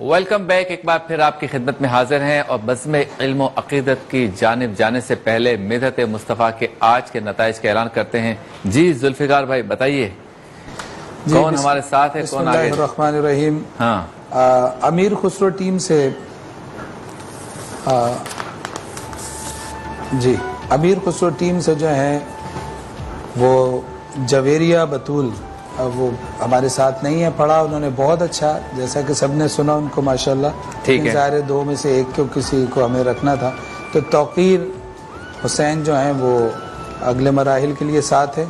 Welcome back, ایک بار پھر آپ کی خدمت میں حاضر ہیں اور بزم علم و عقیدت کی جانب جانے سے پہلے مدحت مصطفیٰ کے آج کے نتائج کا اعلان کرتے ہیں۔ جی ذوالفقار بھائی بتائیے کون ہمارے ساتھ ہے، کون آگے؟ بسم اللہ الرحمن الرحیم۔ ہاں امیر خسرو ٹیم سے جی امیر خسرو ٹیم سے جو ہیں وہ جویریہ بطول، وہ ہمارے ساتھ نہیں ہے، پڑھا انہوں نے بہت اچھا، جیسا کہ سب نے سنا ان کو ماشاءاللہ، ٹھیک ہے، ظاہر دو میں سے ایک کو کسی کو ہمیں رکھنا تھا، تو توقیر حسین جو ہیں وہ اگلے مراحل کے لیے ساتھ ہے۔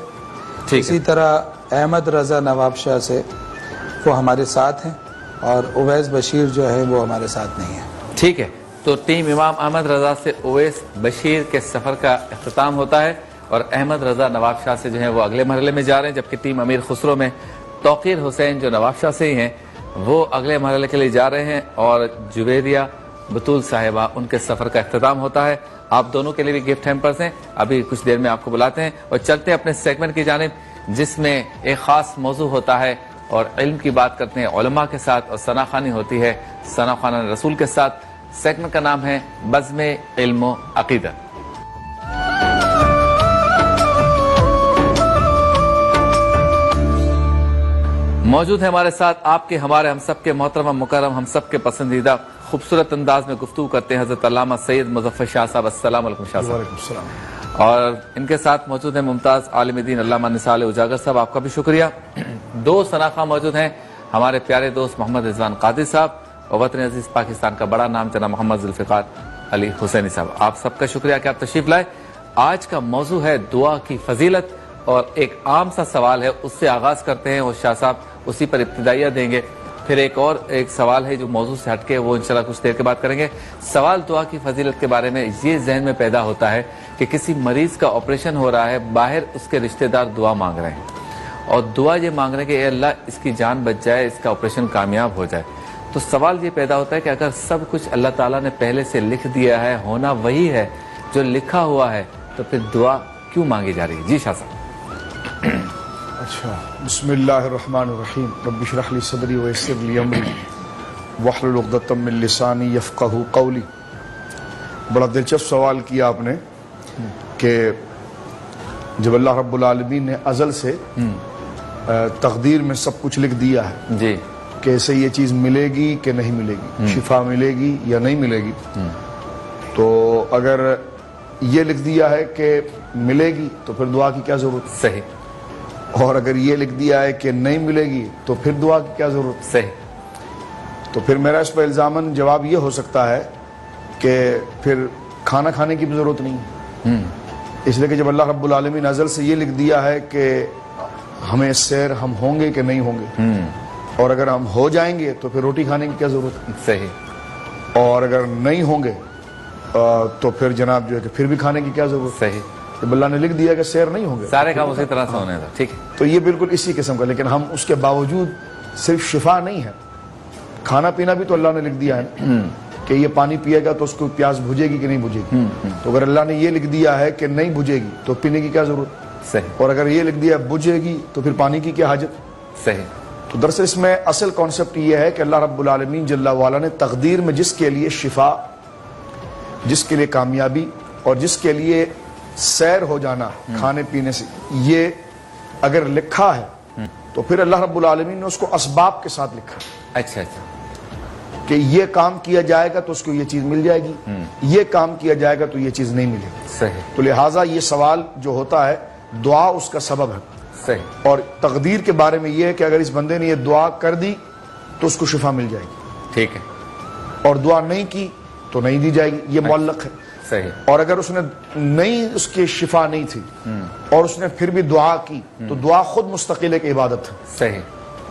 اسی طرح احمد رضا نواب شاہ سے وہ ہمارے ساتھ ہیں، اور اویس بشیر جو ہے وہ ہمارے ساتھ نہیں ہے۔ ٹھیک ہے، تو ٹیم امام احمد رضا سے اویس بشیر کے سفر کا اختتام ہوتا ہے، اور احمد رضا نواب شاہ سے جو ہیں وہ اگلے مرحلے میں جا رہے ہیں، جبکہ ٹیم امیر خسرو میں توقیر حسین جو نواب شاہ سے ہی ہیں وہ اگلے مرحلے کے لیے جا رہے ہیں، اور جویریہ بطول صاحبہ ان کے سفر کا اختتام ہوتا ہے۔ آپ دونوں کے لیے بھی گفٹ ہیمپرز ہیں، ابھی کچھ دیر میں آپ کو بلاتے ہیں، اور چلتے ہیں اپنے سیگمنٹ کی جانب جس میں ایک خاص موضوع ہوتا ہے اور علم کی بات کرتے ہیں علماء کے ساتھ، اور ثنا خوانی ہوتی ہے ثنا خوان رسول کے ساتھ۔ سیگمنٹ کا نام ہے بزم علم و عقیدت۔ موجود ہے ہمارے ساتھ آپ کے، ہمارے، ہم سب کے محترم مکرم، ہم سب کے پسندیدہ، خوبصورت انداز میں گفتگو کرتے ہیں حضرت علامہ سید مظفر شاہ صاحب۔ السلام علیکم شاہ صاحب۔ وعلیکم السلام۔ اور ان کے ساتھ موجود ہیں ممتاز عالم دین علامہ نثار اجاگر صاحب، آپ کا بھی شکریہ۔ دو ثنا خواں موجود ہیں، ہمارے پیارے دوست محمد رضوان قادری صاحب اور وطن عزیز پاکستان کا بڑا نام جناب محمد ذوالفقار علی حسینی صاحب، آپ سب کا شکریہ کہ آپ تشریف لائے۔ آج کا موضوع ہے دعا کی فضیلت، اور ایک عام سا سوال ہے، اس سے آغاز کرتے ہیں، اور شاہ صاحب اسی پر ابتدائیہ دیں گے، پھر ایک سوال ہے جو موضوع سے ہٹ کے وہ انشاءاللہ کچھ دیر کے بعد کریں گے۔ سوال دعا کی فضیلت کے بارے میں یہ ذہن میں پیدا ہوتا ہے کہ کسی مریض کا آپریشن ہو رہا ہے، باہر اس کے رشتہ دار دعا مانگ رہے ہیں، اور دعا یہ مانگ رہے ہیں کہ اے اللہ اس کی جان بچ جائے، اس کا آپریشن کامیاب ہو جائے۔ تو سوال یہ پیدا ہوتا ہے کہ اگر سب کچھ اللہ تعالیٰ نے پہلے سے لکھ دیا ہے، ہونا وہی ہے جو لکھا ہوا ہے، تو پھر دعا کیوں مانگی جا رہی ہے؟ جی شاہ صاحب۔ اچھا، بسم اللہ الرحمن الرحیم، رب اشرح لی صدری ویسر لی امری واحلل عقدۃ من لسانی یفقہوا قولی۔ بڑا دلچسپ سوال کیا آپ نے کہ جب اللہ رب العالمین نے ازل سے تقدیر میں سب کچھ لکھ دیا ہے جی کہ اسے یہ چیز ملے گی کہ نہیں ملے گی، شفا ملے گی یا نہیں ملے گی، تو اگر یہ لکھ دیا ہے کہ ملے گی تو پھر دعا کی کیا ضرورت؟ صحیح۔ اور اگر یہ لکھ دیا ہے کہ نہیں ملے گی تو پھر دعا کی کیا ضرورت؟ صحیح۔ تو پھر میرا اس پر الزاماً جواب یہ ہو سکتا ہے کہ پھر کھانا کھانے کی بھی ضرورت نہیں، اس لیے کہ جب اللہ رب العالمین ازل سے یہ لکھ دیا ہے کہ ہمیں سیر ہم ہوں گے کہ نہیں ہوں گے، اور اگر ہم ہو جائیں گے تو پھر روٹی کھانے کی کیا ضرورت؟ صحیح۔ اور اگر نہیں ہوں گے تو پھر جناب جو ہے کہ پھر بھی کھانے کی کیا ضرورت؟ صحیح۔ جب اللہ نے لکھ دیا کہ سیر نہیں ہوں گے، سارے کام اسی طرح سے ہونے تھا، ٹھیک ہے۔ تو یہ بالکل اسی قسم کا، لیکن ہم اس کے باوجود صرف شفا نہیں ہے، کھانا پینا بھی تو اللہ نے لکھ دیا ہے کہ یہ پانی پیے گا تو اس کو پیاس بجھے گی کہ نہیں بجھے گی، تو اگر اللہ نے یہ لکھ دیا ہے کہ نہیں بجھے گی تو پینے کی کیا ضرورت؟ صحیح۔ اور اگر یہ لکھ دیا بجھے گی تو پھر پانی کی کیا حاجت؟ صحیح۔ تو دراصل اس میں اصل کانسیپٹ یہ ہے کہ اللہ رب العالمین جل وعلا نے تقدیر میں جس کے لیے شفا، جس کے لیے کامیابی، اور جس کے لیے سیر ہو جانا کھانے پینے سے، یہ اگر لکھا ہے تو پھر اللہ رب العالمین نے اس کو اسباب کے ساتھ لکھا۔ اچھا اچھا، کہ یہ کام کیا جائے گا تو اس کو یہ چیز مل جائے گی، یہ کام کیا جائے گا تو یہ چیز نہیں ملے گی۔ صحیح۔ تو لہٰذا یہ سوال جو ہوتا ہے دعا اس کا سبب ہے، صحیح۔ اور تقدیر کے بارے میں یہ ہے کہ اگر اس بندے نے یہ دعا کر دی تو اس کو شفا مل جائے گی، ٹھیک ہے۔ اور دعا نہیں کی تو نہیں دی جائے گی، یہ معلق ہے۔ صحیح۔ اور اگر اس نے نہیں، اس کی شفا نہیں تھی اور اس نے پھر بھی دعا کی تو دعا خود مستقل ایک عبادت ہے۔ صحیح۔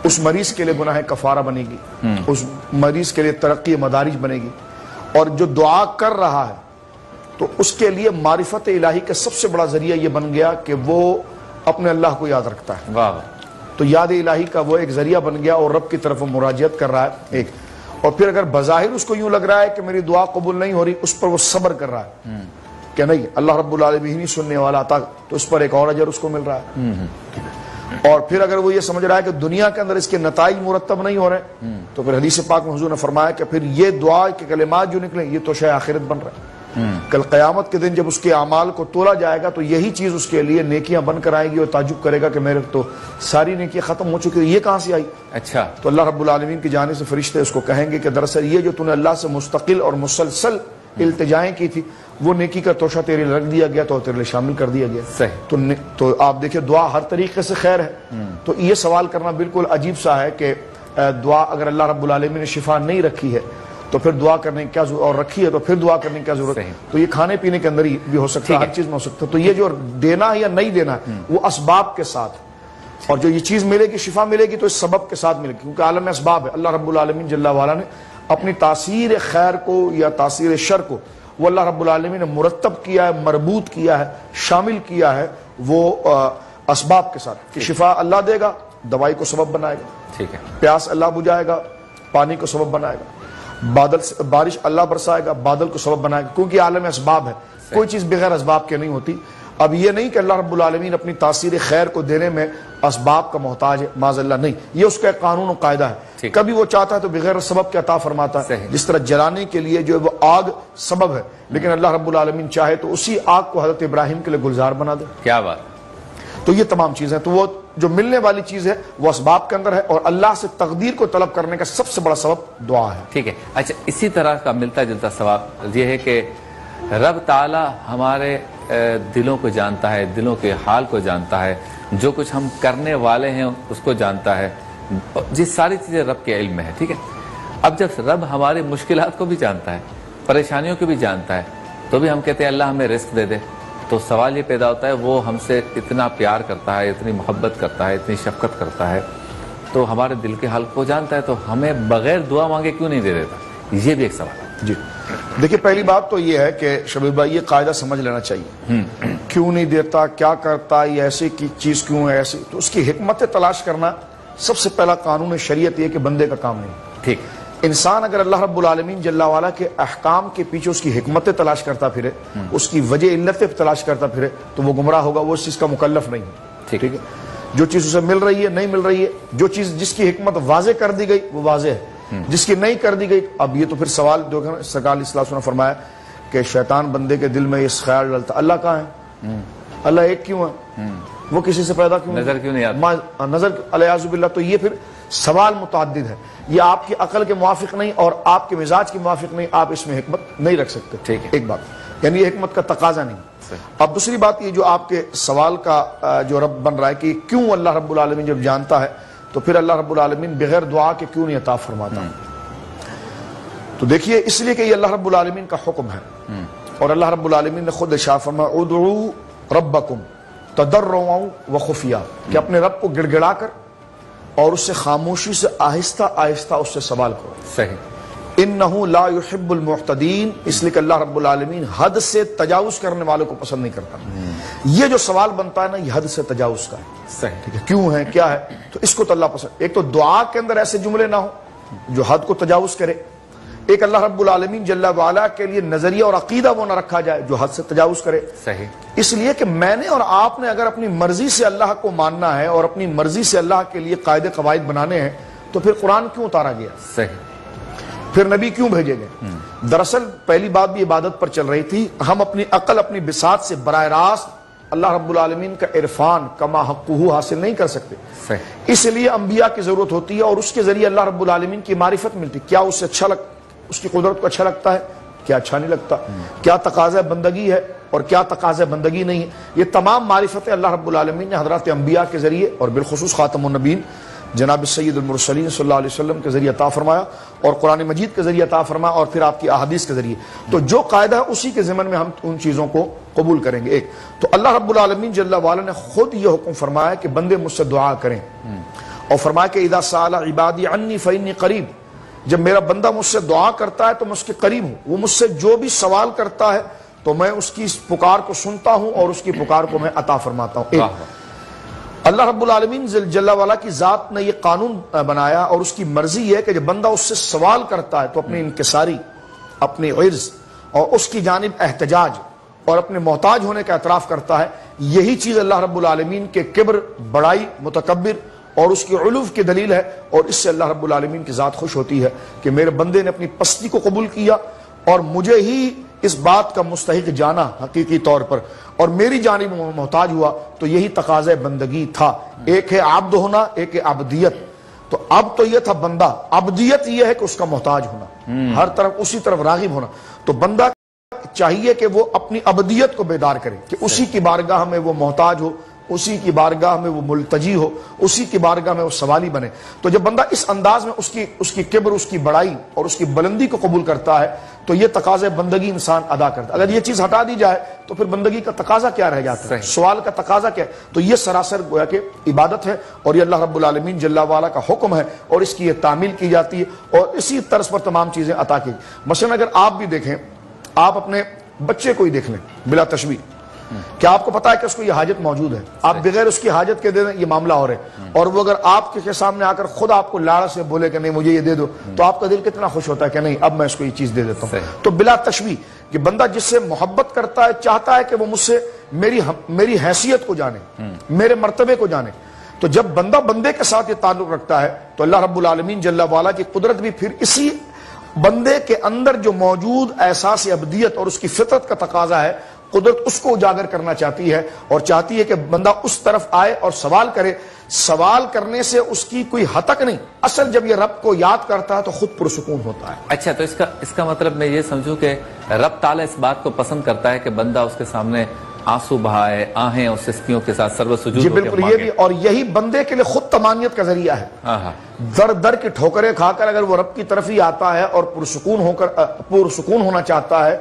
اس مریض کے لیے گناہ کفارہ بنے گی، اس مریض کے لیے ترقی مدارج بنے گی، اور جو دعا کر رہا ہے تو اس کے لیے معرفت الہی کا سب سے بڑا ذریعہ یہ بن گیا کہ وہ اپنے اللہ کو یاد رکھتا ہے، واہ۔ تو یاد الہی کا وہ ایک ذریعہ بن گیا اور رب کی طرف وہ مراجعت کر رہا ہے ایک۔ اور پھر اگر بظاہر اس کو یوں لگ رہا ہے کہ میری دعا قبول نہیں ہو رہی، اس پر وہ صبر کر رہا ہے کہ نہیں اللہ رب العالمین ہی سننے والا تھا، تو اس پر ایک اور اجر اس کو مل رہا ہے۔ اور پھر اگر وہ یہ سمجھ رہا ہے کہ دنیا کے اندر اس کے نتائج مرتب نہیں ہو رہے تو پھر حدیث پاک میں حضور نے فرمایا کہ پھر یہ دعا کے کلمات جو نکلیں یہ تو شے آخرت بن رہا ہے. کل قیامت کے دن جب اس کے اعمال کو تولا جائے گا تو یہی چیز اس کے لیے نیکیاں بن کر آئے گی اور تعجب کرے گا کہ میرے تو ساری نیکیاں ختم ہو چکی, یہ کہاں سے آئی؟ اچھا, تو اللہ رب العالمین کی جانب سے فرشتے اس کو کہیں گے کہ دراصل یہ جو تو نے اللہ سے مستقل اور مسلسل التجائیں کی تھی وہ نیکی کا توشہ تیرے رکھ دیا گیا تو تیرے لیے شامل کر دیا گیا. صحیح. تو آپ دیکھیں دعا ہر طریقے سے خیر ہے. تو یہ سوال کرنا بالکل عجیب سا ہے کہ دعا اگر اللہ رب العالمین نے شفا نہیں رکھی ہے تو پھر دعا کرنے کی کیا ضرورت, اور رکھی ہے تو پھر دعا کرنے کی کیا ضرورت ہے؟ تو یہ کھانے پینے کے اندر ہی بھی ہو سکتا ہے, ہر چیز میں ہو سکتا ہے. تو یہ جو دینا ہے یا نہیں دینا ہے وہ اسباب کے ساتھ, اور جو یہ چیز ملے گی شفا ملے گی تو اس سبب کے ساتھ ملے گی, کیونکہ عالم اسباب ہے. اللہ رب العالمین جل وعلا نے اپنی تاثیر خیر کو یا تاثیر شر کو وہ اللہ رب العالمین نے مرتب کیا ہے, مربوط کیا ہے, شامل کیا ہے وہ اسباب کے ساتھ کہ شفا اللہ دے گا, دوائی کو سبب بنائے گا. ٹھیک ہے. پیاس اللہ بجھائے گا, پانی کو سبب بنائے گا. بارش اللہ برسائے گا, بادل کو سبب بنائے گا, کیونکہ عالم اسباب ہے. کوئی چیز بغیر اسباب کے نہیں ہوتی. اب یہ نہیں کہ اللہ رب العالمین اپنی تاثیر خیر کو دینے میں اسباب کا محتاج ہے, معاذ اللہ, نہیں. یہ اس کا ایک قانون و قاعدہ ہے. کبھی وہ چاہتا ہے تو بغیر سبب کے عطا فرماتا ہے, جس طرح جلانے کے لیے جو ہے وہ آگ سبب ہے, لیکن اللہ رب العالمین چاہے تو اسی آگ کو حضرت ابراہیم کے لیے گلزار بنا دے. کیا بات. تو یہ تمام چیزیں, تو وہ جو ملنے والی چیز ہے وہ اسباب کے اندر ہے, اور اللہ سے تقدیر کو طلب کرنے کا سب سے بڑا سبب دعا ہے. ٹھیک ہے. اچھا, اسی طرح کا ملتا جلتا سوال یہ ہے کہ رب تعالی ہمارے دلوں کو جانتا ہے, دلوں کے حال کو جانتا ہے, جو کچھ ہم کرنے والے ہیں اس کو جانتا ہے. یہ ساری چیزیں رب کے علم میں ہے. ٹھیک ہے. اب جب رب ہماری مشکلات کو بھی جانتا ہے, پریشانیوں کو بھی جانتا ہے, تو بھی ہم کہتے ہیں اللہ ہمیں رزق دے دے, تو سوال یہ پیدا ہوتا ہے وہ ہم سے اتنا پیار کرتا ہے, اتنی محبت کرتا ہے, اتنی شفقت کرتا ہے, تو ہمارے دل کے حال کو جانتا ہے, تو ہمیں بغیر دعا مانگے کیوں نہیں دے دیتا؟ یہ بھی ایک سوال ہے. جی دیکھیے, پہلی بات تو یہ ہے کہ شبیر بھائی یہ قاعدہ سمجھ لینا چاہیے. کیوں نہیں دیتا, کیا کرتا, یہ ایسی کی چیز کیوں ہے ایسی, تو اس کی حکمت تلاش کرنا سب سے پہلا قانون شریعت یہ کہ بندے کا کام نہیں. ٹھیک. انسان اگر اللہ رب العالمین جل وعلا کے احکام کے پیچھے اس کی حکمتیں تلاش کرتا پھرے, اس کی وجہ علتیں تلاش کرتا پھرے, تو وہ گمراہ ہوگا, وہ اس چیز کا مکلف نہیں. ٹھیک ہے. جو چیز اسے مل رہی ہے نہیں مل رہی ہے, جو چیز جس کی حکمت واضح کر دی گئی وہ واضح ہے, جس کی نہیں کر دی گئی. اب یہ تو پھر سوال جو ہے سرکار علیہ الصلوۃ والسلام نے فرمایا کہ شیطان بندے کے دل میں اس خیال ڈالتا اللہ کہاں ہے, اللہ ایک کیوں ہے, وہ کسی سے پیدا کیوں, نظر کیوں نہیں آتا, نظر علیہ باللہ. تو یہ پھر سوال متعدد ہے, یہ آپ کی عقل کے موافق نہیں اور آپ کے مزاج کے موافق نہیں, آپ اس میں حکمت نہیں رکھ سکتے. ٹھیک ہے. ایک بات, یعنی یہ حکمت کا تقاضا نہیں. اب دوسری بات یہ جو آپ کے سوال کا جو رب بن رہا ہے کہ کیوں اللہ رب العالمین جب جانتا ہے تو پھر اللہ رب العالمین بغیر دعا کے کیوں نہیں عطا فرماتا؟ تو دیکھیے, اس لیے کہ یہ اللہ رب العالمین کا حکم ہے, اور اللہ رب العالمین نے خود ارشاد فرمایا ادعوا ربکم تضرعا وخفیہ, کہ اپنے رب کو گڑ گڑا کر اور اس سے خاموشی سے آہستہ آہستہ اس سے سوال کرو. صحیح. انہ لا یحب المعتدین, اس لیے کہ اللہ رب العالمین حد سے تجاوز کرنے والوں کو پسند نہیں کرتا. یہ جو سوال بنتا ہے نا یہ حد سے تجاوز کا ہے. صحیح. ٹھیک ہے, کیوں ہے کیا ہے, تو اس کو تو اللہ پسند. ایک تو دعا کے اندر ایسے جملے نہ ہو جو حد کو تجاوز کرے, ایک اللہ رب العالمین جل وعلا کے لیے نظریہ اور عقیدہ وہ نہ رکھا جائے جو حد سے تجاوز کرے. صحیح. اس لیے کہ میں نے اور آپ نے اگر اپنی مرضی سے اللہ کو ماننا ہے اور اپنی مرضی سے اللہ کے لیے قاعدے قواعد بنانے ہیں تو پھر قرآن کیوں اتارا گیا, صحیح, پھر نبی کیوں بھیجے گئے؟ دراصل پہلی بات بھی عبادت پر چل رہی تھی. ہم اپنی عقل اپنی بساط سے براہ راست اللہ رب العالمین کا عرفان کما حقہ حاصل نہیں کر سکتے. صحیح. اس لیے انبیاء کی ضرورت ہوتی ہے اور اس کے ذریعے اللہ رب العالمین کی معرفت ملتی. کیا اس سے اچھا اس کی قدرت کو اچھا لگتا ہے, کیا اچھا نہیں لگتا, کیا تقاضا بندگی ہے اور کیا تقاضا بندگی نہیں ہے. یہ تمام معرفتیں اللہ رب العالمین نے حضرات انبیاء کے ذریعے اور بالخصوص خاتم النبیین جناب سید المرسلین صلی اللہ علیہ وسلم کے ذریعے عطا فرمایا, اور قرآن مجید کے ذریعے عطا فرمایا, اور پھر آپ کی احادیث کے ذریعے. تو جو قاعدہ ہے اسی کے ضمن میں ہم ان چیزوں کو قبول کریں گے. ایک تو اللہ رب العالمین جل وعلا نے خود یہ حکم فرمایا کہ بندے مجھ سے دعا کریں, اور فرمایا کہ اذا سأل عبادی عنی فإنی قریب, جب میرا بندہ مجھ سے دعا کرتا ہے تو میں اس کے قریب ہوں. وہ مجھ سے جو بھی سوال کرتا ہے تو میں اس کی پکار کو سنتا ہوں اور اس کی پکار کو میں عطا فرماتا ہوں. اللہ رب العالمین جل وعلا کی ذات نے یہ قانون بنایا اور اس کی مرضی یہ ہے کہ جب بندہ اس سے سوال کرتا ہے تو اپنی انکساری, اپنی عرض اور اس کی جانب احتجاج اور اپنے محتاج ہونے کا اعتراف کرتا ہے، یہی چیز اللہ رب العالمین کے کبر، بڑائی، متکبر اور اس کی علو کی دلیل ہے، اور اس سے اللہ رب العالمین کی ذات خوش ہوتی ہے کہ میرے بندے نے اپنی پستی کو قبول کیا اور مجھے ہی اس بات کا مستحق جانا حقیقی طور پر، اور میری جانب محتاج ہوا، تو یہی تقاضۂ بندگی تھا۔ ایک ہے عبد ہونا، ایک ہے عبدیت۔ تو اب تو یہ تھا بندہ، عبدیت یہ ہے کہ اس کا محتاج ہونا، ہر طرف اسی طرف راغب ہونا۔ تو بندہ چاہیے کہ وہ اپنی عبدیت کو بیدار کرے، کہ اسی کی بارگاہ میں وہ محتاج ہو، اسی کی بارگاہ میں وہ ملتجی ہو، اسی کی بارگاہ میں وہ سوالی بنے۔ تو جب بندہ اس انداز میں اس کی کبر، اس کی بڑائی اور اس کی بلندی کو قبول کرتا ہے تو یہ تقاضۂ بندگی انسان ادا کرتا ہے۔ اگر یہ چیز ہٹا دی جائے تو پھر بندگی کا تقاضا کیا رہ جاتا ہے، سوال کا تقاضا کیا ہے؟ تو یہ سراسر گویا کہ عبادت ہے، اور یہ اللہ رب العالمین جل وعلا کا حکم ہے، اور اس کی یہ تعمیل کی جاتی ہے، اور اسی طرز پر تمام چیزیں عطا کی۔ مثلا اگر آپ بھی دیکھیں، آپ اپنے بچے کو ہی دیکھ لیں بلا تشبیہ، کیا آپ کو پتا ہے کہ اس کو یہ حاجت موجود ہے؟ آپ بغیر اس کی حاجت کے دے دیں، یہ معاملہ ہو رہا ہے، اور وہ اگر آپ کے سامنے آ کر خود آپ کو لاڑ سے بولے کہ نہیں مجھے یہ دے دو، تو آپ کا دل کتنا خوش ہوتا ہے کہ نہیں اب میں اس کو یہ چیز دے دیتا ہوں۔ تو بلا تشبیہ کہ بندہ جس سے محبت کرتا ہے، چاہتا ہے کہ وہ مجھ سے میری حیثیت کو جانے، میرے مرتبے کو جانے۔ تو جب بندہ بندے کے ساتھ یہ تعلق رکھتا ہے تو اللہ رب العالمین جل وعلا کی قدرت بھی پھر اسی بندے کے اندر جو موجود احساس عبدیت اور اس کی فطرت کا تقاضا ہے، قدرت اس کو اجاگر کرنا چاہتی ہے، اور چاہتی ہے کہ بندہ اس طرف آئے اور سوال کرے۔ سوال کرنے سے اس کی کوئی ہتک نہیں، اصل جب یہ رب کو یاد کرتا ہے تو خود پرسکون ہوتا ہے۔ اچھا، تو اس کا مطلب میں یہ سمجھوں کہ رب تعالیٰ اس بات کو پسند کرتا ہے کہ بندہ اس کے سامنے آنسو بہائے، آہیں اور سسکیوں کے ساتھ سرو سجود جی بالکل، یہ بھی، اور یہی بندے کے لیے خود طمانیت کا ذریعہ ہے۔ در در کی ٹھوکریں کھا کر اگر وہ رب کی طرف ہی آتا ہے اور پرسکون ہونا چاہتا ہے،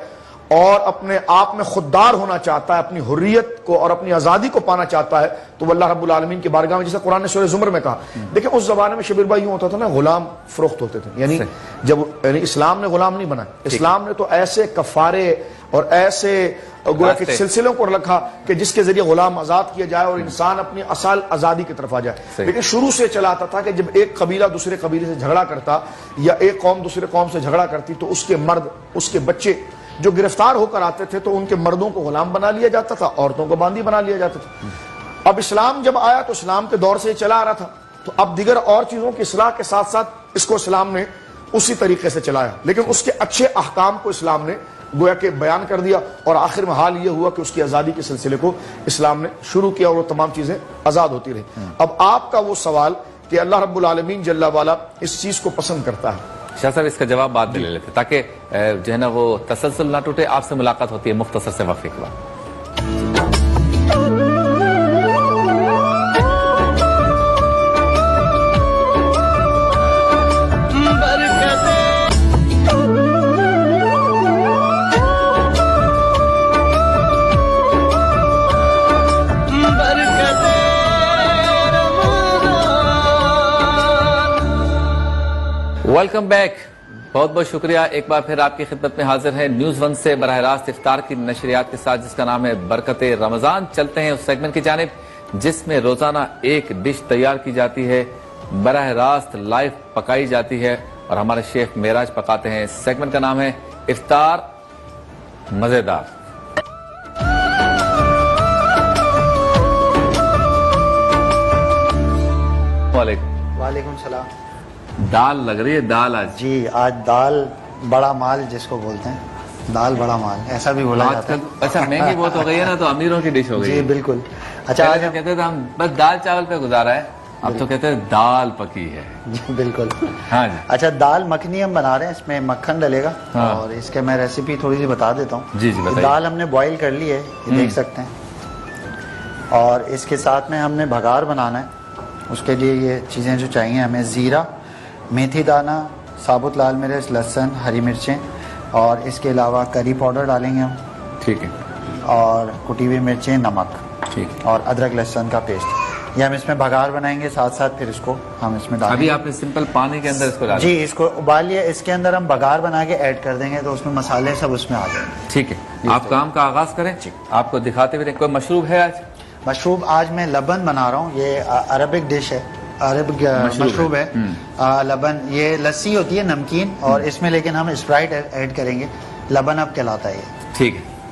اور اپنے آپ میں خوددار ہونا چاہتا ہے، اپنی حریت کو اور اپنی آزادی کو پانا چاہتا ہے، تو وہ اللہ رب العالمین کی بارگاہ میں، جیسے قرآن نے سورہ زمر میں کہا، دیکھیں اس زمانے میں شبیر بھائی یوں ہوتا تھا نا، غلام فروخت ہوتے تھے، یعنی اسلام نے غلام نہیں بنائے، اسلام نے تو ایسے کفارے اور ایسے گویا کہ سلسلوں کو رکھا کہ جس کے ذریعے غلام آزاد کیا جائے اور انسان اپنی اصل آزادی کی طرف آ جائے۔ لیکن شروع سے چلا آتا تھا کہ جب ایک قبیلہ دوسرے قبیلے سے جھگڑا کرتا یا ایک قوم دوسرے قوم سے جھگڑا کرتی تو اس کے مرد، اس کے بچے جو گرفتار ہو کر آتے تھے تو ان کے مردوں کو غلام بنا لیا جاتا تھا، عورتوں کو باندی بنا لیا جاتا تھا۔ اب اسلام جب آیا تو اسلام کے دور سے یہ چلا آ رہا تھا، تو اب دیگر اور چیزوں کی اصلاح کے ساتھ ساتھ اس کو اسلام نے اسی طریقے سے چلایا، لیکن اس کے اچھے احکام کو اسلام نے گویا کہ بیان کر دیا، اور آخر میں حال یہ ہوا کہ اس کی آزادی کے سلسلے کو اسلام نے شروع کیا اور وہ تمام چیزیں آزاد ہوتی رہی۔ اب آپ کا وہ سوال کہ اللہ رب العالمین جل وعلا اس چیز کو پسند کرتا ہے، شاہ صاحب اس کا جواب بعد میں لے لیتے تاکہ جو ہے نا وہ تسلسل نہ ٹوٹے۔ آپ سے ملاقات ہوتی ہے مختصر سے وقفے کے بعد۔ ویلکم بیک، بہت بہت شکریہ، ایک بار پھر آپ کی خدمت میں حاضر ہے نیوز ون سے براہ راست افطار کی نشریات کے ساتھ، جس کا نام ہے برکت رمضان۔ چلتے ہیں اس سیگمنٹ کی جانب جس میں روزانہ ایک ڈش تیار کی جاتی ہے، براہ راست لائیو پکائی جاتی ہے، اور ہمارے شیف معراج پکاتے ہیں۔ اس سیگمنٹ کا نام ہے افطار مزیدار۔ وعلیکم السلام۔ دال لگ رہی ہے، دال آج جی آج دال بڑا مال جس کو بولتے ہیں، دال بڑا مال ایسا بھی بولا جاتا ہے۔ اچھا مہنگی بہت ہو گئی ہے نا، تو امیروں کی ڈش ہو گئی۔ جی بالکل۔ اچھا آج ہم کہتے تھے ہم بس دال چاول پہ گزارا ہے، اب تو کہتے ہیں دال پکی ہے۔ جی بالکل۔ ہاں جی، اچھا دال مکھنی ہم بنا رہے ہیں، اس میں مکھن ڈلے گا، اور اس کے میں ریسیپی تھوڑی سی بتا دیتا ہوں۔ جی جی بتائیے۔ دال ہم نے بوائل کر لی ہے، یہ دیکھ سکتے ہیں، اور اس کے ساتھ میں ہم نے بھگار بنانا ہے۔ اس کے لیے یہ چیزیں جو چاہیے ہمیں، زیرہ، میتھی دانہ، ثابت لال مرچ، لہسن، ہری مرچیں، اور اس کے علاوہ کری پاؤڈر ڈالیں گے ہم، ٹھیک ہے، اور کٹی ہوئی مرچیں، نمک، ٹھیک ہے، اور ادرک لہسن کا پیسٹ۔ یہ ہم اس میں بھگار بنائیں گے، ساتھ ساتھ پھر اس کو ہم اس میں ڈالیں گے۔ ابھی آپ نے سمپل پانی کے اندر اس کو ڈالا؟ جی اس کو ابال لیا، اس کے اندر ہم بھگار بنا کے ایڈ کر دیں گے تو اس میں مسالے سب اس میں آ جائیں گے۔ ٹھیک ہے، آپ کام کا آغاز کریں، آپ کو دکھاتے ہوئے۔ کوئی مشروب ہے آج؟ مشروب آج میں لبن بنا رہا ہوں، یہ عربک ڈش ہے، عربک مشروب ہے لبن۔ یہ لسی ہوتی ہے نمکین، اور اس میں لیکن ہم اسپرائٹ ایڈ کریں گے، لبن اب کہلاتا ہے یہ۔ ٹھیک ہے،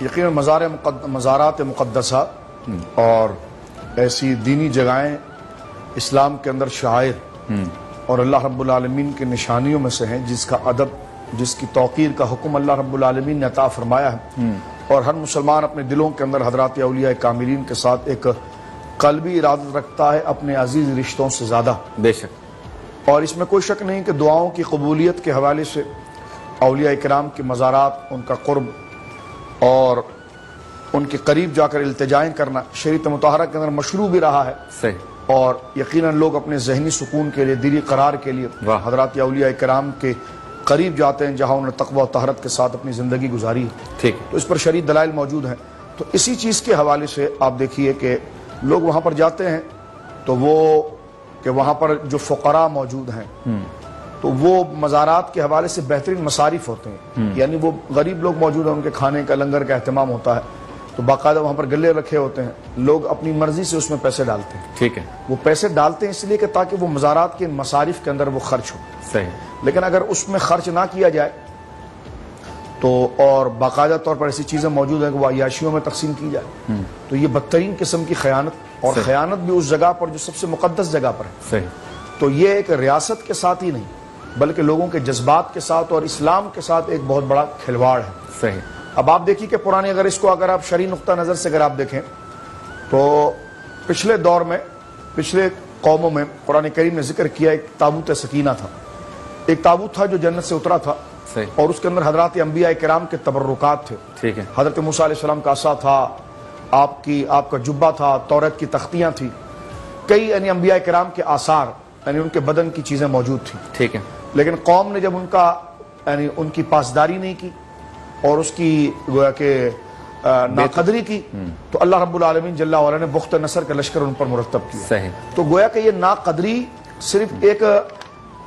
یقیناً مزارات مقدسہ اور ایسی دینی جگہیں اسلام کے اندر شعائر اور اللہ رب العالمین کے نشانیوں میں سے ہیں، جس کا ادب، جس کی توقیر کا حکم اللہ رب العالمین نے عطا فرمایا ہے، اور ہر مسلمان اپنے دلوں کے اندر حضرات اولیاء کاملین کے ساتھ ایک قلبی ارادت رکھتا ہے اپنے عزیز رشتوں سے زیادہ، بے شک، اور اس میں کوئی شک نہیں کہ دعاؤں کی قبولیت کے حوالے سے اولیاء کرام کے مزارات، ان کا قرب اور ان کے قریب جا کر التجائیں کرنا شریعت مطہرہ کے اندر مشروع بھی رہا ہے، صحیح، اور یقیناً لوگ اپنے ذہنی سکون کے لیے، دلی قرار کے لیے حضرات اولیاء کرام کے قریب جاتے ہیں جہاں انہوں نے تقوی و طہارت کے ساتھ اپنی زندگی گزاری ہے، ٹھیک، تو اس پر شرعی دلائل موجود ہیں۔ تو اسی چیز کے حوالے سے آپ دیکھیے کہ لوگ وہاں پر جاتے ہیں تو وہ کہ وہاں پر جو فقراء موجود ہیں تو وہ مزارات کے حوالے سے بہترین مصارف ہوتے ہیں، یعنی وہ غریب لوگ موجود ہیں، ان کے کھانے کا لنگر کا اہتمام ہوتا ہے، تو باقاعدہ وہاں پر گلے رکھے ہوتے ہیں، لوگ اپنی مرضی سے اس میں پیسے ڈالتے ہیں، ٹھیک ہے، وہ پیسے ڈالتے ہیں اس لیے کہ تاکہ وہ مزارات کے مصارف کے اندر وہ خرچ ہو، صحیح، لیکن اگر اس میں خرچ نہ کیا جائے تو اور باقاعدہ طور پر ایسی چیزیں موجود ہیں کہ وہ عیاشیوں میں تقسیم کی جائے تو یہ بدترین قسم کی خیانت، اور خیانت بھی اس جگہ پر جو سب سے مقدس جگہ پر ہے، صحیح، تو یہ ایک ریاست کے ساتھ ہی نہیں بلکہ لوگوں کے جذبات کے ساتھ اور اسلام کے ساتھ ایک بہت بڑا کھلواڑ ہے، صحیح۔ اب آپ دیکھیے کہ پرانے اگر آپ شرعی نقطہ نظر سے اگر آپ دیکھیں تو پچھلے دور میں، پچھلے قوموں میں قرآن کریم نے ذکر کیا ایک تابوت سکینہ تھا، ایک تابوت تھا جو جنت سے اترا تھا، صحیح، اور اس کے اندر حضرات انبیاء کرام کے تبرکات تھے، ٹھیک ہے، حضرت موسیٰ علیہ السلام کا عصا تھا، آپ کا جبہ تھا، توریت کی تختیاں تھیں، کئی یعنی انبیاء کرام کے آثار، یعنی ان کے بدن کی چیزیں موجود تھیں، ٹھیک ہے، لیکن قوم نے جب ان کی پاسداری نہیں کی اور اس کی گویا کہ ناقدری کی تو اللہ رب العالمین جل وعلا نے بخت نصر کا لشکر ان پر مرتب کیا، صحیح، تو گویا کہ یہ ناقدری صرف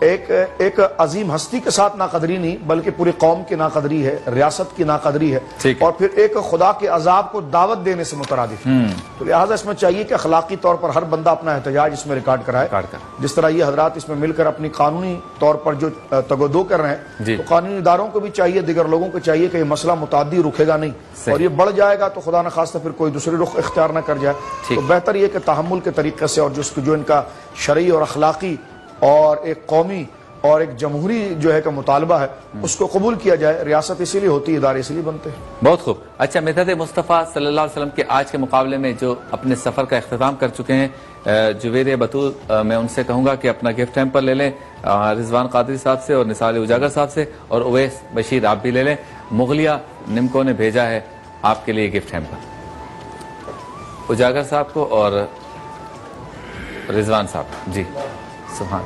ایک عظیم ہستی کے ساتھ ناقدری نہیں بلکہ پوری قوم کی ناقدری ہے، ریاست کی ناقدری ہے، ٹھیک، اور پھر ایک خدا کے عذاب کو دعوت دینے سے مترادف، تو لہٰذا اس میں چاہیے کہ اخلاقی طور پر ہر بندہ اپنا احتجاج اس میں ریکارڈ کرائے، جس طرح یہ حضرات اس میں مل کر اپنی قانونی طور پر جو تگودو کر رہے ہیں تو قانونی اداروں کو بھی چاہیے، دیگر لوگوں کو چاہیے کہ یہ مسئلہ متعدی رکے گا نہیں، اور یہ بڑھ جائے گا تو خدا نخواستہ پھر کوئی دوسرے رخ اختیار نہ کر جائے، تو بہتر یہ کہ تحمل کے طریقے سے اور جو ان کا شرعی اور اخلاقی اور ایک قومی اور ایک جمہوری جو ہے کہ مطالبہ ہے اس کو قبول کیا جائے۔ ریاست اسی لیے ہوتی ہے، ادارے اسی لیے بنتے ہیں۔ بہت خوب۔ اچھا، مدحت مصطفیٰ صلی اللہ علیہ وسلم کے آج کے مقابلے میں جو اپنے سفر کا اختتام کر چکے ہیں جویر بطول، میں ان سے کہوں گا کہ اپنا گفٹ ہیمپر لے لیں رضوان قادری صاحب سے اور نثار اجاگر صاحب سے، اور اویس بشیر آپ بھی لے لیں۔ مغلیہ نمکو نے بھیجا ہے آپ کے لیے گفٹ ہیمپر، اجاگر صاحب کو اور رضوان صاحب، جی سبحان،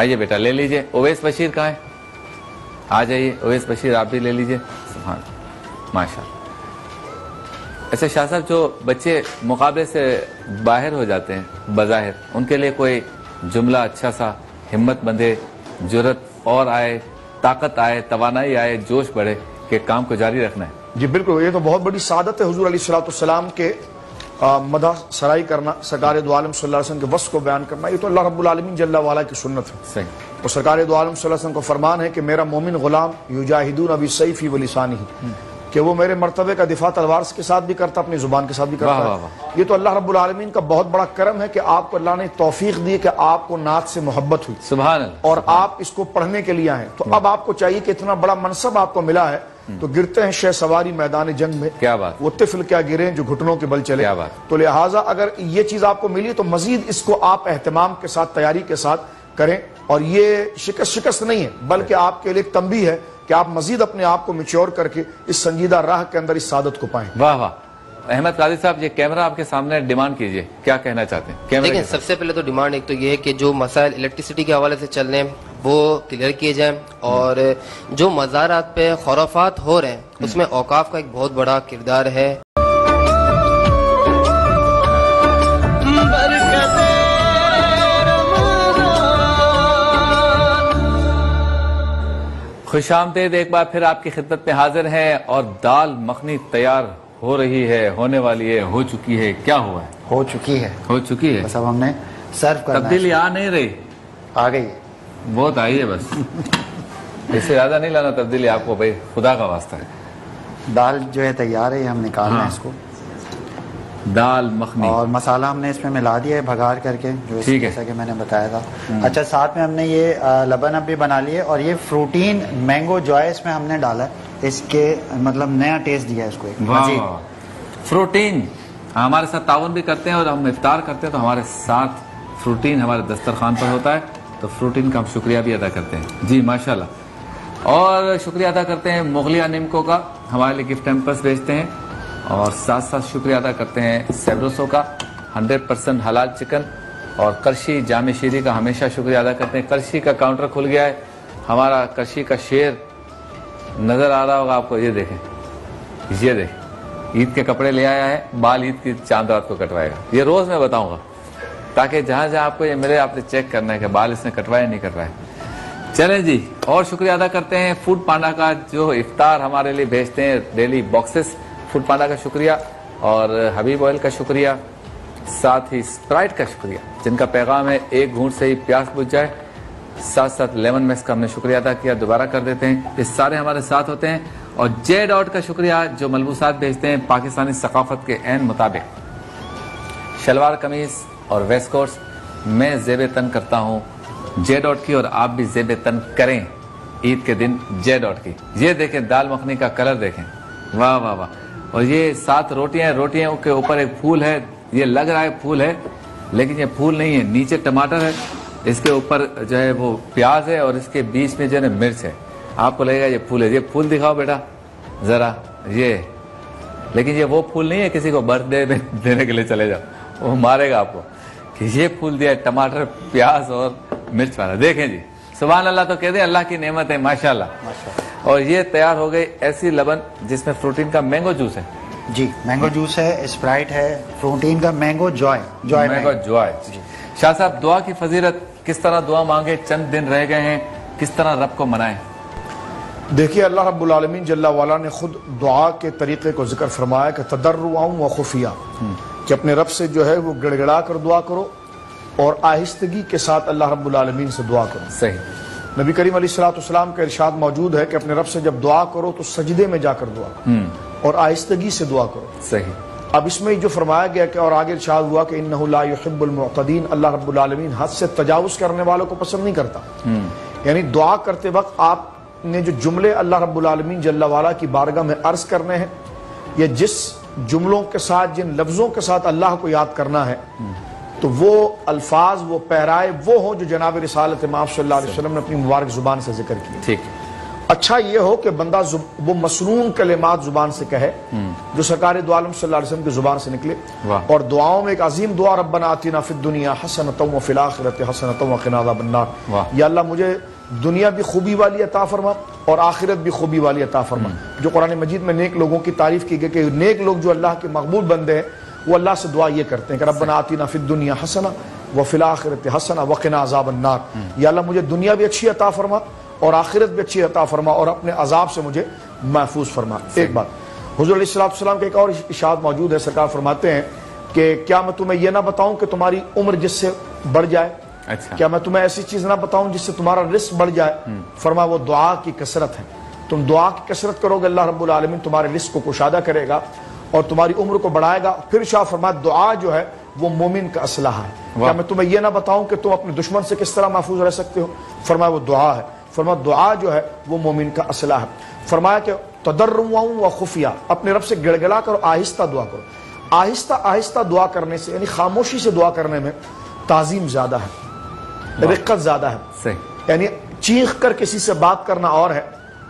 آئیے بیٹا لے لیجئے۔ اویس بشیر کہاں ہے؟ آ جائیے اویس بشیر، آپ بھی لے لیجئے۔ سبحان، ماشاء اللہ۔ ایسے شاہ صاحب، جو بچے مقابلے سے باہر ہو جاتے ہیں بظاہر، ان کے لیے کوئی جملہ اچھا سا ہمت بندھے، جرت اور آئے، طاقت آئے، توانائی آئے، جوش بڑھے کہ کام کو جاری رکھنا ہے؟ جی بالکل، یہ تو بہت بڑی سعادت ہے حضور علیہ السلام کے مدح سرائی کرنا، سرکار دو عالم صلی اللہ علیہ وسلم کے وصف کو بیان کرنا، یہ تو اللہ رب العالمین جل وعلا کی سنت ہے۔ صحیح۔ اور سرکار دو عالم صلی اللہ علیہ وسلم کو فرمان ہے کہ میرا مومن غلام یجاہدون بسیفی ولسانہ، کہ وہ میرے مرتبے کا دفاع تلوار کے ساتھ بھی کرتا، اپنی زبان کے ساتھ بھی کرتا ہے۔ یہ تو اللہ رب العالمین کا بہت بڑا کرم ہے کہ آپ کو اللہ نے توفیق دی کہ آپ کو نعت سے محبت ہوئی، سبحان اللہ، اور آپ اس کو پڑھنے کے لیے آئے، تو اب آپ کو چاہیے کہ اتنا بڑا منصب آپ کو ملا ہے تو گرتے ہیں شہ سواری میدان جنگ میں، کیا بات، وہ طفل کیا گرے جو گھٹنوں کے بل چلے، کیا بات۔ تو لہٰذا اگر یہ چیز آپ کو ملی تو مزید اس کو آپ اہتمام کے ساتھ، تیاری کے ساتھ کریں، اور یہ شکست نہیں ہے بلکہ آپ کے لیے ایک تنبیہ ہے کہ آپ مزید اپنے آپ کو میچور کر کے اس سنجیدہ راہ کے اندر اس سعادت کو پائیں۔ واہ واہ۔ احمد قادری صاحب، یہ کیمرہ آپ کے سامنے ڈیمانڈ کیجئے، کیا کہنا چاہتے ہیں؟ دیکھیں، سب سے پہلے تو ڈیمانڈ ایک تو یہ ہے کہ جو مسائل الیکٹریسٹی کے حوالے سے چل رہے ہیں وہ کلیئر کیے جائیں، اور جو مزارات پہ خرافات ہو رہے ہیں اس میں اوقاف کا ایک بہت بڑا کردار ہے۔ خوش آمدید، ایک بار پھر آپ کی خدمت میں حاضر ہیں، اور دال مکھنی تیار ہو رہی ہے، ہونے والی ہے، ہو چکی ہے، کیا ہوا ہے؟ ہو چکی ہے، ہو چکی ہے، بس اب ہم نے سرو کرنا ہے۔ تبدیلی آ نہیں رہی؟ آ گئی ہے، بہت آئی ہے، بس اس سے زیادہ نہیں لانا تبدیلی آپ کو، بھائی خدا کا واسطہ ہے۔ دال جو ہے تیار ہے, یہ ہم نکالنا ہے اس کو. دال مکھنی اور مسالہ ہم نے اس میں ملا دیا ہے بھگار کر کے, جو جیسا کہ میں نے بتایا تھا. اچھا, ساتھ میں ہم نے یہ لبن اب بھی بنا لیے, اور یہ فروٹین مینگو جوائے اس میں ہم نے ڈالا ہے, اس کے مطلب نیا ٹیسٹ دیا ہے اس کو ایک مزید. فروٹین ہمارے ساتھ تعاون بھی کرتے ہیں, اور ہم افطار کرتے ہیں تو ہمارے ساتھ فروٹین ہمارے دسترخوان پر ہوتا ہے, تو فروٹین کا ہم شکریہ بھی ادا کرتے ہیں. جی ماشاءاللہ. اور شکریہ ادا کرتے ہیں مغلیہ نمکو کا, ہمارے لیے گفٹ ہیمپرز بھیجتے ہیں. اور ساتھ ساتھ شکریہ ادا کرتے ہیں سیبروسو کا 100% حلال چکن, اور کرشی جامع شیری کا ہمیشہ شکریہ ادا کرتے ہیں. کرشی کا کاؤنٹر کھل گیا ہے, ہمارا کرشی کا شیر نظر آ رہا ہوگا آپ کو, یہ دیکھیں, یہ دیکھیں, عید کے کپڑے لے آیا ہے, بال عید کی چاند رات کو کٹوائے گا. یہ روز میں بتاؤں گا تاکہ جہاں جہاں آپ کو یہ ملے آپ نے چیک کرنا ہے کہ بال اس نے کٹوائے نہیں کٹوائے. چلیں جی, اور شکریہ ادا کرتے ہیں فوڈ پانڈا کا, جو افطار ہمارے لیے بھیجتے ہیں ڈیلی باکسز. فوڈ پانڈا کا شکریہ, اور حبیب آئل کا شکریہ, ساتھ ہی اسپرائٹ کا شکریہ, جن کا پیغام ہے ایک گھونٹ سے ہی پیاس بجھ جائے. ساتھ ساتھ لیمن میکس کا ہم نے شکریہ ادا کیا, دوبارہ کر دیتے ہیں. یہ سارے ہمارے ساتھ ہوتے ہیں. اور جے ڈاٹ کا شکریہ, جو ملبوسات بھیجتے ہیں پاکستانی ثقافت کے عین مطابق, شلوار قمیص اور ویسٹ کوٹس میں زیب تن کرتا ہوں جے ڈاٹ کی, اور آپ بھی زیب تن کریں عید کے دن جے ڈاٹ کی. یہ دیکھیں دال مکھنی کا کلر دیکھیں, واہ واہ واہ. اور یہ 7 روٹیاں, روٹیوں کے اوپر ایک پھول ہے, یہ لگ رہا ہے پھول ہے لیکن یہ پھول نہیں ہے, نیچے ٹماٹر ہے, اس کے اوپر جو ہے وہ پیاز ہے, اور اس کے بیچ میں جو ہے مرچ ہے. آپ کو لگے گا یہ پھول ہے. یہ پھول دکھاؤ بیٹا ذرا, یہ, لیکن یہ وہ پھول نہیں ہے کسی کو برتھ ڈے دینے کے لیے چلے جاؤ, وہ مارے گا آپ کو کہ یہ پھول دیا ہے ٹماٹر پیاز اور مرچ والا. دیکھیں جی, سبحان اللہ, تو کہتے ہیں اللہ کی نعمت ہے ماشاءاللہ. اور یہ تیار ہو گئی ایسی لبن جس میں فروٹین کا مینگو جوس ہے. جی, مینگو جوس ہے, اسپرائٹ ہے, فروٹین کا مینگو جوائے, مینگو جوائے. شاہ صاحب, دعا کی فضیلت کس طرح دعا مانگے, چند دن رہ گئے ہیں, کس طرح رب کو منائیں؟ دیکھیے, اللہ رب العالمین جل وعلا نے خود دعا کے طریقے کو ذکر فرمایا کہ تضرعا و خفیہ, کہ اپنے رب سے جو ہے وہ گڑ گڑا کر دعا کرو, اور آہستگی کے ساتھ اللہ رب العالمین سے دعا کرو. صحیح. نبی کریم علیہ الصلوۃ والسلام کا ارشاد موجود ہے کہ اپنے رب سے جب دعا کرو تو سجدے میں جا کر دعا کرو, اور آہستگی سے دعا کرو. صحیح. اب اس میں جو فرمایا گیا کہ اور آگے ارشاد ہوا کہ انہ لا یحب المعتدین, اللہ رب العالمین حد سے تجاوز کرنے والوں کو پسند نہیں کرتا. یعنی دعا کرتے وقت آپ نے جو جملے اللہ رب العالمین جل وعلا کی بارگاہ میں عرض کرنے ہیں, یا جس جملوں کے ساتھ, جن لفظوں کے ساتھ اللہ کو یاد کرنا ہے, تو وہ الفاظ, وہ پیرائے وہ ہوں جو جناب رسالت امام صلی اللہ علیہ وسلم نے اپنی مبارک زبان سے ذکر کیے. ٹھیک. اچھا یہ ہو کہ بندہ وہ مسنون کلمات زبان سے کہے جو سرکار دو عالم صلی اللہ علیہ وسلم کی زبان سے نکلے. اور دعاؤں میں ایک عظیم دعا, ربنا آتنا فی الدنیا حسنۃ وفی الآخرۃ حسنۃ وقنا عذاب النار. یا اللہ مجھے دنیا بھی خوبی والی عطا فرما اور آخرت بھی خوبی والی عطا فرما. جو قرآن مجید میں نیک لوگوں کی تعریف کی گئی کہ نیک لوگ جو اللہ کے مقبول بندے ہیں, وہ اللہ سے دعا یہ کرتے ہیں کہ ربنا آتنا فی الدنیا حسنہ وفی الآخرۃ حسنہ وقنا عذاب النار. یا اللہ مجھے دنیا بھی اچھی عطا فرما اور آخرت بھی اچھی عطا فرما, اور اپنے عذاب سے مجھے محفوظ فرما. ایک بات, حضور علیہ الصلوۃ والسلام کا ایک اور ارشاد موجود ہے, سرکار فرماتے ہیں کہ کیا میں تمہیں یہ نہ بتاؤں کہ تمہاری عمر جس سے بڑھ جائے؟ اچھا. کیا میں تمہیں ایسی چیز نہ بتاؤں جس سے تمہارا رزق بڑھ جائے؟ فرمایا وہ دعا کی کثرت ہے. تم دعا کی کثرت کرو گے, اللہ رب العالمین تمہارے رزق کو کشادہ کرے گا اور تمہاری عمر کو بڑھائے گا. پھر شاہ فرمایا دعا جو ہے وہ مومن کا اسلحہ ہے. کیا میں تمہیں یہ نہ بتاؤں کہ تم اپنے دشمن سے کس طرح محفوظ رہ سکتے ہو؟ فرمایا وہ دعا ہے. فرمایا دعا جو ہے وہ مومن کا اسلحہ ہے. فرمایا کہ تضرعا و خفیہ, اپنے رب سے گڑ گڑا کرو, آہستہ دعا کرو. آہستہ آہستہ دعا کرنے سے, یعنی خاموشی سے دعا کرنے میں تعظیم زیادہ ہے, رقت زیادہ ہے. صحیح. یعنی چیخ کر کسی سے بات کرنا اور ہے,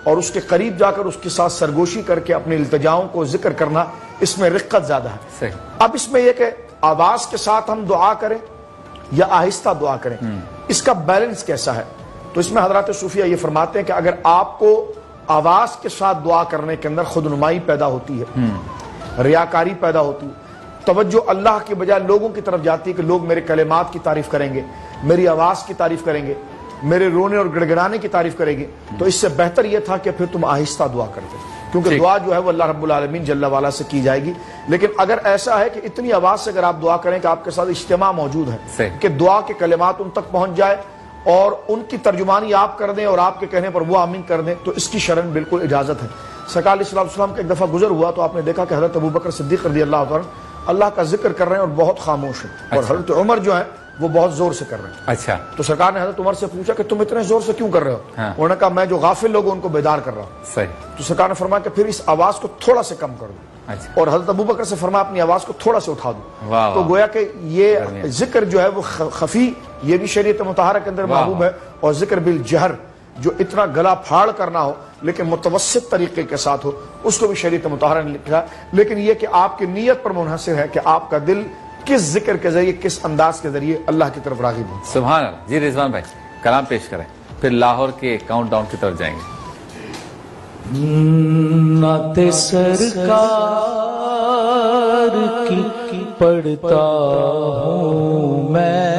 اور اس کے قریب جا کر اس کے ساتھ سرگوشی کر کے اپنے التجاؤں کو ذکر کرنا, اس میں رقت زیادہ ہے. صحیح. اب اس میں یہ کہ آواز کے ساتھ ہم دعا کریں یا آہستہ دعا کریں, اس کا بیلنس کیسا ہے؟ تو اس میں حضرات صوفیہ یہ فرماتے ہیں کہ اگر آپ کو آواز کے ساتھ دعا کرنے کے اندر خود نمائی پیدا ہوتی ہے, ریاکاری پیدا ہوتی ہے, توجہ اللہ کی بجائے لوگوں کی طرف جاتی ہے کہ لوگ میرے کلمات کی تعریف کریں گے, میری آواز کی تعریف کریں گے, میرے رونے اور گڑگڑانے کی تعریف کریں گے, تو اس سے بہتر یہ تھا کہ پھر تم آہستہ دعا کرتے, کیونکہ دعا جو ہے وہ اللہ رب العالمین جل وعلا سے کی جائے گی. لیکن اگر ایسا ہے کہ اتنی آواز سے اگر آپ دعا کریں کہ آپ کے ساتھ اجتماع موجود ہے کہ دعا کے کلمات ان تک پہنچ جائے اور ان کی ترجمانی آپ کر دیں اور آپ کے کہنے پر وہ آمین کر دیں, تو اس کی شرعاً بالکل اجازت ہے. سرکار علیہ السلام کا ایک دفعہ گزر ہوا تو آپ نے دیکھا کہ حضرت ابوبکر صدیق رضی اللہ عنہ اللہ کا ذکر کر رہے ہیں اور بہت خاموش ہیں، اور حضرت عمر جو ہیں وہ بہت زور سے کر رہے ہیں. اچھا. تو سرکار نے حضرت عمر سے پوچھا کہ تم اتنے زور سے کیوں کر رہے ہو؟ انہوں نے کہا میں جو غافل لوگ ان کو بیدار کر رہا ہوں. صحیح. تو سرکار نے فرمایا کہ پھر اس آواز کو تھوڑا سے کم کر دو، اور حضرت ابوبکر سے فرمایا اپنی آواز کو تھوڑا سے اٹھا دو. تو گویا کہ یہ ذکر جو ہے وہ خفی، یہ بھی شریعت مطہرہ کے اندر محبوب ہے، اور ذکر بالجہر جو اتنا گلا پھاڑ کرنا ہو لیکن متوسط طریقے کے ساتھ ہو، اس کو بھی شریعت مطہرہ نے لکھا. لیکن یہ کہ آپ کی نیت پر منحصر ہے کہ آپ کا دل کس ذکر کے ذریعے، کس انداز کے ذریعے اللہ کی طرف راغب ہو. سبحان اللہ. جی رضوان بھائی کلام پیش کریں، پھر لاہور کے کاؤنٹ ڈاؤن کی طرف جائیں گے. نعت سرکار کی پڑھتا ہوں میں،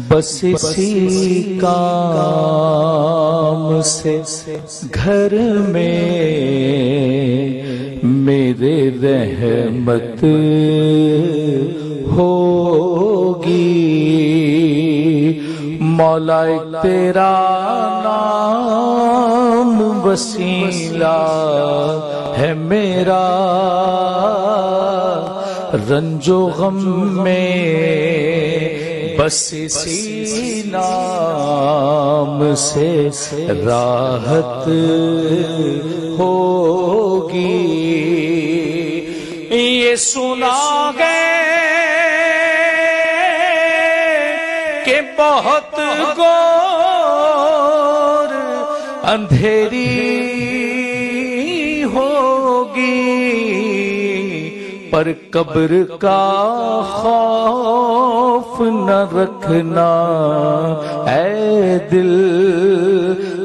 بس اسی کام سے گھر میں میرے رحمت ہوگی. مولا تیرا نام وسیلہ ہے میرا، رنج و غم میں بس اسی نام سے راحت ہوگی. یہ سنا ہے کہ بہت گور اندھیری ہوگی، پر قبر کا خوف نہ رکھنا اے دل،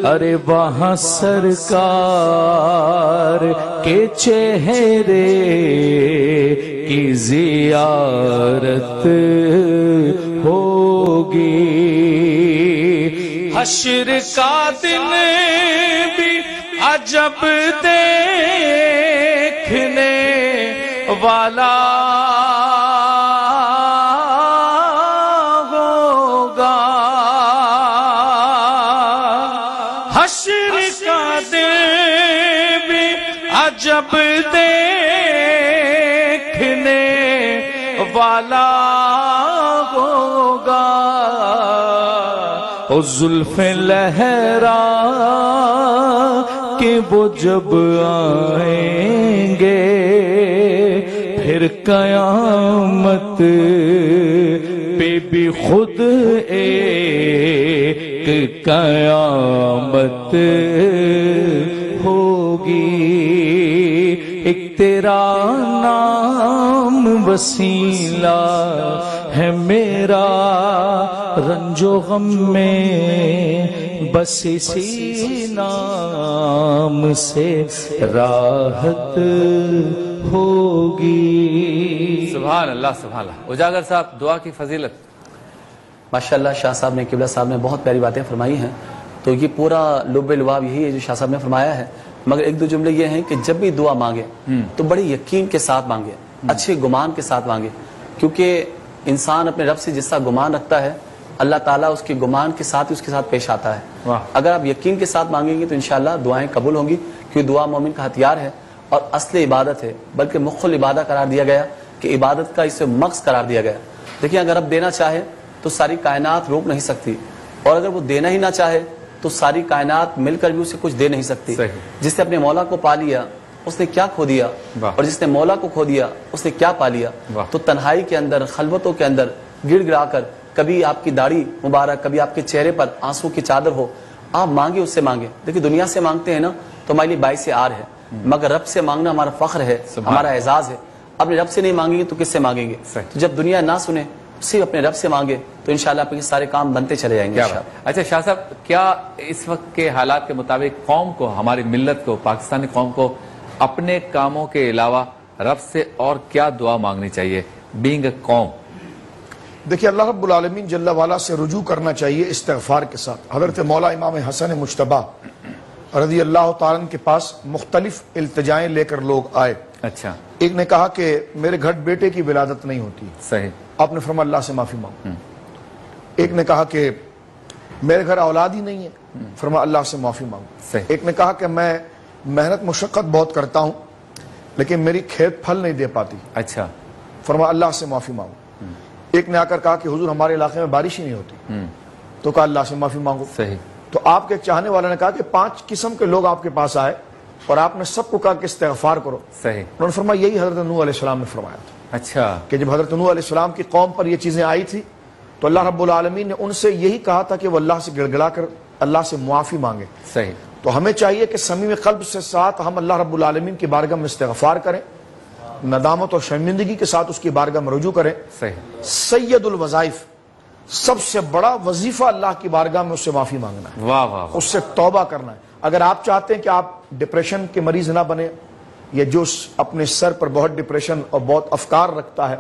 ارے وہاں سرکار کے چہرے کی زیارت ہوگی. حشر کا دن بھی عجب دیکھنے والا ہوگا. حشر کا دن بھی عجب دیکھنے والا ہوگا. اور زلف لہرا کہ وہ جب آئیں گے، پھر قیامت پہ بھی خود ایک قیامت ہوگی. ایک تیرا نام وسیلہ ہے میرا، رنج و غم میں بس اسی نام سے راحت ہوگی. سبحان اللہ سبحان اللہ. اجاگر صاحب دعا کی فضیلت. ماشاءاللہ شاہ صاحب نے، قبلہ صاحب نے بہت پیاری باتیں فرمائی ہیں. تو یہ پورا لب لباب یہی ہے جو شاہ صاحب نے فرمایا ہے، مگر ایک دو جملے یہ ہیں کہ جب بھی دعا مانگے تو بڑی یقین کے ساتھ مانگے، اچھے گمان کے ساتھ مانگے، کیونکہ انسان اپنے رب سے جس طرح گمان رکھتا ہے اللہ تعالیٰ اس کے گمان کے ساتھ ہی اس کے ساتھ پیش آتا ہے. اگر آپ یقین کے ساتھ مانگیں گے تو انشاءاللہ دعائیں قبول ہوں گی، کیونکہ دعا مومن کا ہتھیار ہے اور اصل عبادت ہے، بلکہ مخل عبادت قرار دیا گیا کہ عبادت کا اسے مقصد قرار دیا گیا. دیکھیں اگر اب دینا چاہے تو ساری کائنات روک نہیں سکتی، اور اگر وہ دینا ہی نہ چاہے تو ساری کائنات مل کر بھی اسے کچھ دے نہیں سکتی. جس نے اپنے مولا کو پا لیا اس نے کیا کھو دیا، اور جس نے مولا کو کھو دیا اس نے کیا پا لیا. تو تنہائی کے اندر، خلوتوں کے اندر گڑ گڑا کر، کبھی آپ کی داڑھی مبارک، کبھی آپ کے چہرے پر آنسو کی چادر ہو، آپ مانگے، اس سے مانگے. دیکھیں دنیا سے مانگتے ہیں نا تو ہمارے لیے باعث عار ہے، مگر رب سے مانگنا ہمارا فخر ہے، ہمارا اعزاز ہے. اپنے رب سے نہیں مانگیں گے تو کس سے مانگیں گے؟ تو جب دنیا نہ سنے صرف اپنے رب سے مانگے تو انشاءاللہ آپ کے سارے کام بنتے چلے جائیں گے. اچھا شاہ صاحب، کیا اس وقت کے حالات کے مطابق قوم کو، ہماری ملت کو، پاکستانی قوم کو اپنے کاموں کے علاوہ رب سے اور کیا دعا مانگنی چاہیے بینگ اے قوم؟ دیکھیے اللہ رب العالمین جل والا سے رجوع کرنا چاہیے استغفار کے ساتھ. حضرت مولا امام حسن مجتبی رضی اللہ تعالیٰ عنہ کے پاس مختلف التجائیں لے کر لوگ آئے. اچھا. ایک نے کہا کہ میرے گھر بیٹے کی ولادت نہیں ہوتی. صحیح. آپ نے فرمایا اللہ سے معافی مانگو. ایک نے کہا کہ میرے گھر اولاد ہی نہیں ہے، فرمایا اللہ سے معافی مانگو۔ ایک نے کہا کہ میں محنت مشقت بہت کرتا ہوں لیکن میری کھیت پھل نہیں دے پاتی، اچھا، فرمایا اللہ سے معافی مانگو۔ ایک نے آ کر کہا کہ حضور ہمارے علاقے میں بارش ہی نہیں ہوتی، تو کہا اللہ سے معافی مانگو۔ صحیح۔ تو آپ کے چاہنے والے نے کہا کہ 5 قسم کے لوگ آپ کے پاس آئے اور آپ نے سب کو کہا کہ استغفار کرو، صحیح۔ انہوں نے فرمایا یہی حضرت نوح علیہ السلام نے فرمایا تھا اچھا، کہ جب حضرت نوح علیہ السلام کی قوم پر یہ چیزیں آئی تھی تو اللہ رب العالمین نے ان سے یہی کہا تھا کہ وہ اللہ سے گڑ گڑا کر اللہ سے معافی مانگے۔ صحیح۔ تو ہمیں چاہیے کہ صمیم قلب سے ساتھ ہم اللہ رب العالمین کی بارگاہ میں استغفار کریں، ندامت اور شرمندگی کے ساتھ اس کی بارگاہ میں رجوع کریں۔ صحیح۔ سید الوظائف، سب سے بڑا وظیفہ اللہ کی بارگاہ میں اس سے معافی مانگنا ہے، واہ واہ واہ۔ اس سے توبہ کرنا ہے۔ اگر آپ چاہتے ہیں کہ آپ ڈپریشن کے مریض نہ بنے، یا جو اپنے سر پر بہت ڈپریشن اور بہت افکار رکھتا ہے،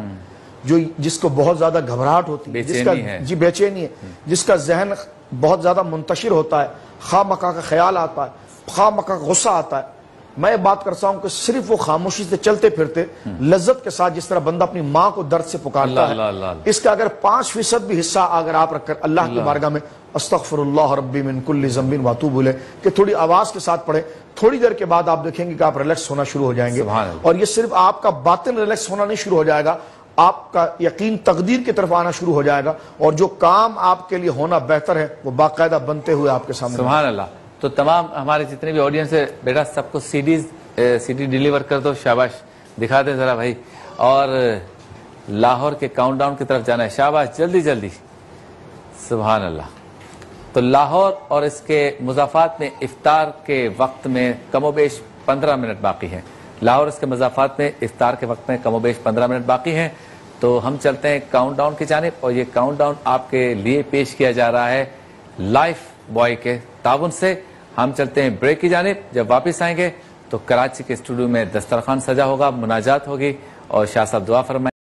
جس کو بہت زیادہ گھبراہٹ ہوتی ہے، جس کا جی بے چینی ہے، جس کا ذہن بہت زیادہ منتشر ہوتا ہے، خواہ مخواہ کا خیال آتا ہے، خواہ مخواہ کا غصہ آتا ہے، میں بات کرتا ہوں کہ صرف وہ خاموشی سے چلتے پھرتے لذت کے ساتھ جس طرح بندہ اپنی ماں کو درد سے پکارتا ہے، اس کا اگر 5% بھی حصہ اگر آپ رکھ کر اللہ کی بارگاہ میں استغفر اللہ ربی من کل ذنب واتوب الیہ کہ تھوڑی آواز کے ساتھ پڑھیں، تھوڑی دیر کے بعد آپ دیکھیں گے کہ آپ ریلیکس ہونا شروع ہو جائیں گے۔ اور یہ صرف آپ کا باطن ریلیکس ہونا نہیں شروع ہو جائے گا، آپ کا یقین تقدیر کی طرف آنا شروع ہو جائے گا، اور جو کام آپ کے لیے ہونا بہتر ہے وہ باقاعدہ بنتے ہوئے آپ کے سامنے۔ سبحان اللہ۔ تو تمام ہمارے جتنے بھی آڈینس ہے بیٹا سب کو سی ڈی ڈیلیور کر دو، شاباش، دکھا دیں ذرا بھائی، اور لاہور کے کاؤنٹ ڈاؤن کی طرف جانا ہے، شاباش، جلدی جلدی، سبحان اللہ۔ تو لاہور اور اس کے مضافات میں افطار کے وقت میں کم و بیش 15 منٹ باقی ہیں، لاہور اس کے مضافات میں افطار کے وقت میں کم و بیش 15 منٹ باقی ہیں۔ تو ہم چلتے ہیں کاؤنٹ ڈاؤن کی جانب، اور یہ کاؤنٹ ڈاؤن آپ کے لیے پیش کیا جا رہا ہے لائف بوائے کے تعاون سے۔ ہم چلتے ہیں بریک کی جانب، جب واپس آئیں گے تو کراچی کے اسٹوڈیو میں دسترخوان سجا ہوگا، مناجات ہوگی اور شاہ صاحب دعا فرمائیں۔